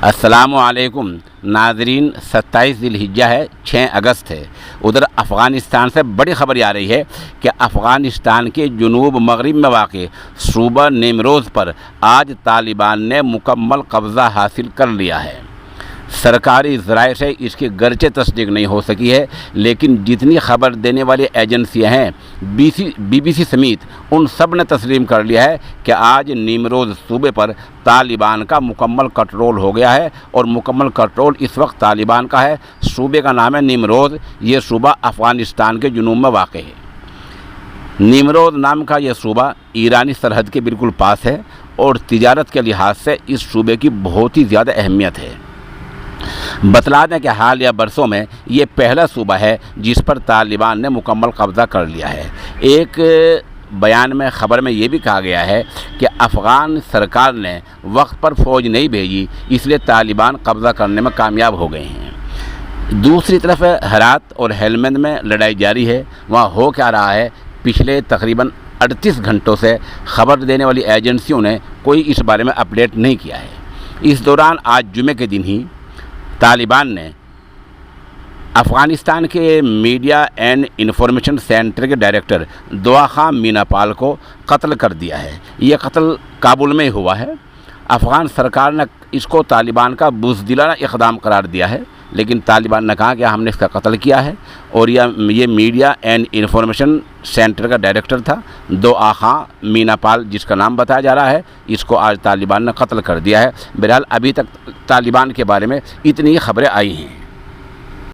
السلام علیکم ناظرین، 27 ذی الحجہ ہے، 6 اگست ہے۔ ادھر افغانستان سے بڑی خبر آ رہی ہے کہ افغانستان کے جنوب مغرب میں واقع صوبہ نیمروز پر آج طالبان نے مکمل قبضہ حاصل کر لیا ہے۔ سرکاری ذرائع سے اس کی گرچہ تصدیق نہیں ہو سکی ہے، لیکن جتنی خبر دینے والی ایجنسیاں ہیں بی بی سی سمیت ان سب نے تسلیم کر لیا ہے کہ آج نیمروز صوبے پر طالبان کا مکمل کنٹرول ہو گیا ہے، اور مکمل کنٹرول اس وقت طالبان کا ہے۔ صوبے کا نام ہے نیمروز، یہ صوبہ افغانستان کے جنوب میں واقع ہے۔ نیمروز نام کا یہ صوبہ ایرانی سرحد کے بالکل پاس ہے، اور تجارت کے لحاظ سے اس صوبے کی بہت ہی زیادہ اہمیت ہے۔ بتلا دیں کہ حالیہ برسوں میں یہ پہلا صوبہ ہے جس پر طالبان نے مکمل قبضہ کر لیا ہے۔ ایک بیان میں خبر میں یہ بھی کہا گیا ہے کہ افغان سرکار نے وقت پر فوج نہیں بھیجی، اس لیے طالبان قبضہ کرنے میں کامیاب ہو گئے ہیں۔ دوسری طرف ہرات اور ہیلمند میں لڑائی جاری ہے۔ وہاں ہو کیا رہا ہے، پچھلے تقریباً 38 گھنٹوں سے خبر دینے والی ایجنسیوں نے کوئی اس بارے میں اپڈیٹ نہیں کیا ہے۔ اس دوران آج جمعے کے دن ہی طالبان نے افغانستان کے میڈیا اینڈ انفارمیشن سینٹر کے ڈائریکٹر دعا خان مینا پال کو قتل کر دیا ہے۔ یہ قتل کابل میں ہوا ہے۔ افغان سرکار نے اس کو طالبان کا بزدلانہ اقدام قرار دیا ہے، لیکن طالبان نے کہا کہ ہم نے اس کا قتل کیا ہے، اور یہ میڈیا اینڈ انفارمیشن سینٹر کا ڈائریکٹر تھا دعا خان مینا پال، جس کا نام بتایا جا رہا ہے۔ اس کو آج طالبان نے قتل کر دیا ہے۔ بہرحال ابھی تک طالبان کے بارے میں اتنی ہی خبریں آئی ہیں۔